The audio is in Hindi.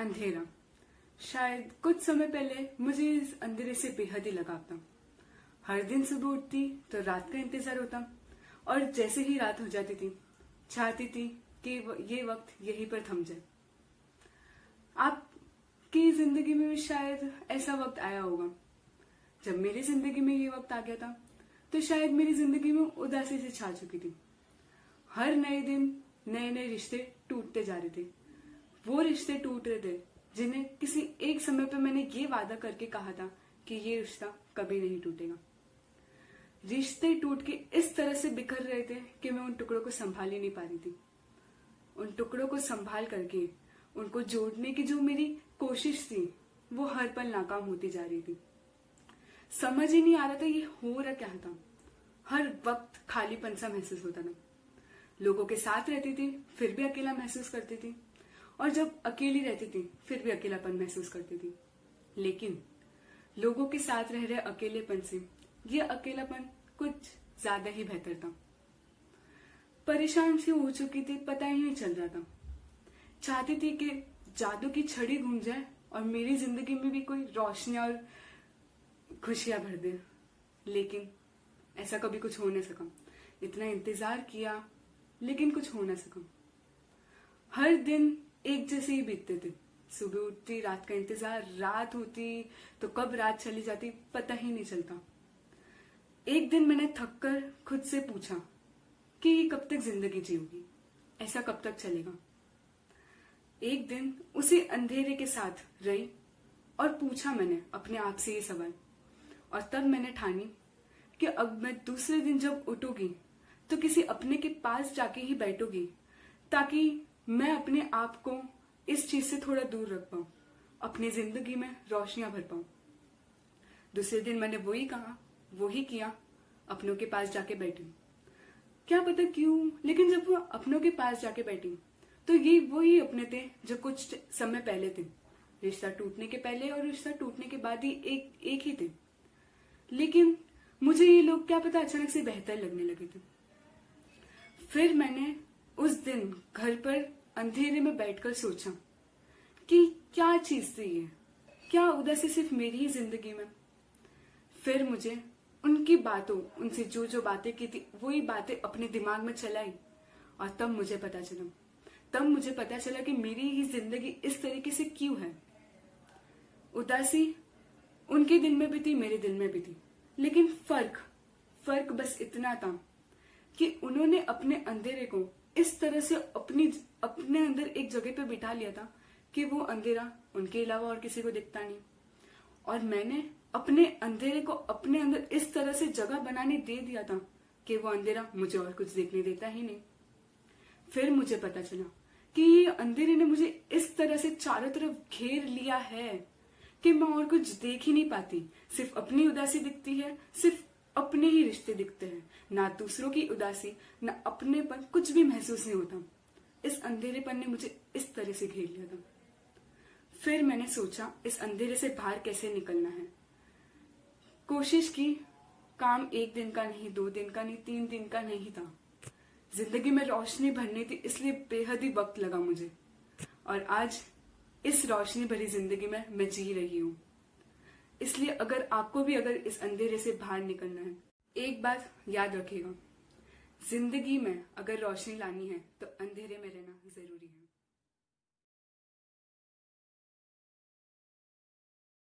अंधेरा। शायद कुछ समय पहले मुझे इस अंधेरे से बेहद ही लगाव था। हर दिन सुबह उठती तो रात का इंतजार होता और जैसे ही रात हो जाती थी चाहती थी कि ये वक्त यहीं पर थम जाए। आपकी जिंदगी में भी शायद ऐसा वक्त आया होगा। जब मेरी जिंदगी में ये वक्त आ गया था तो शायद मेरी जिंदगी में उदासी से छा चुकी थी। हर नए दिन नए नए रिश्ते टूटते जा रहे थे। वो रिश्ते टूट रहे थे जिन्हें किसी एक समय पे मैंने ये वादा करके कहा था कि ये रिश्ता कभी नहीं टूटेगा। रिश्ते टूट के इस तरह से बिखर रहे थे कि मैं उन टुकड़ों को संभाल ही नहीं पा रही थी। उन टुकड़ों को संभाल करके उनको जोड़ने की जो मेरी कोशिश थी वो हर पल नाकाम होती जा रही थी। समझ ही नहीं आ रहा था ये हो रहा क्या था। हर वक्त खालीपन सा महसूस होता था। लोगों के साथ रहती थी फिर भी अकेला महसूस करती थी और जब अकेली रहती थी फिर भी अकेलापन महसूस करती थी। लेकिन लोगों के साथ रह रहे अकेलेपन से ये अकेलापन कुछ ज्यादा ही बेहतर था। परेशान सी हो चुकी थी, पता ही नहीं चल रहा था। चाहती थी कि जादू की छड़ी घूम जाए और मेरी जिंदगी में भी कोई रोशनियां और खुशियां भर दे, लेकिन ऐसा कभी कुछ हो न सका। इतना इंतजार किया लेकिन कुछ हो न सका। हर दिन एक जैसे ही बीतते थे। सुबह उठती, रात का इंतजार, रात होती तो कब रात चली जाती पता ही नहीं चलता। एक दिन मैंने थककर खुद से पूछा कि ये कब तक जिंदगी जियोगी, ऐसा कब तक चलेगा। एक दिन उसी अंधेरे के साथ रही और पूछा मैंने अपने आप से ये सवाल, और तब मैंने ठानी कि अब मैं दूसरे दिन जब उठूंगी तो किसी अपने के पास जाके ही बैठूंगी ताकि मैं अपने आप को इस चीज से थोड़ा दूर रख पाऊं, अपनी जिंदगी में रोशनियां भर पाऊं। दूसरे दिन मैंने वही कहा, वही किया, अपनों के पास जाके बैठी। क्या पता क्यों, लेकिन जब वो अपनों के पास जाके बैठी तो ये वही अपने थे जो कुछ समय पहले थे। रिश्ता टूटने के पहले और रिश्ता टूटने के बाद ही एक ही थे। लेकिन मुझे ये लोग क्या पता अचानक से बेहतर लगने लगे थे। फिर मैंने उस दिन घर पर अंधेरे में बैठकर सोचा कि क्या चीज थी ये, क्या उदासी सिर्फ मेरी ही जिंदगी में। फिर मुझे उनकी बातों, उनसे जो जो बातें की थी वही बातें अपने दिमाग में चलाई और तब मुझे पता चला कि मेरी ही जिंदगी इस तरीके से क्यों है। उदासी उनके दिल में भी थी, मेरे दिल में भी थी, लेकिन फर्क बस इतना था कि उन्होंने अपने अंधेरे को इस तरह से अपने अंदर एक जगह पे बिठा लिया था कि वो अंधेरा उनके अलावा और किसी को दिखता नहीं, और मैंने अपने अंधेरे को अपने अंदर इस तरह से जगह बनाने दे दिया था कि वो अंधेरा मुझे और कुछ देखने देता ही नहीं। फिर मुझे पता चला कि ये अंधेरे ने मुझे इस तरह से चारों तरफ घेर लिया है कि मैं और कुछ देख ही नहीं पाती। सिर्फ अपनी उदासी दिखती है, सिर्फ अपने ही रिश्ते दिखते हैं, ना दूसरों की उदासी ना अपनेपन, कुछ भी महसूस नहीं होता। इस अंधेरेपन ने मुझे इस तरह से घेर लिया था। फिर मैंने सोचा इस अंधेरे से बाहर कैसे निकलना है। कोशिश की, काम एक दिन का नहीं, 2 दिन का नहीं, 3 दिन का नहीं था। जिंदगी में रोशनी भरनी थी, इसलिए बेहद ही वक्त लगा मुझे, और आज इस रोशनी भरी जिंदगी में मैं जी रही हूँ। इसलिए अगर आपको भी अगर इस अंधेरे से बाहर निकलना है, एक बात याद रखिएगा, जिंदगी में अगर रोशनी लानी है तो अंधेरे में रहना जरूरी है।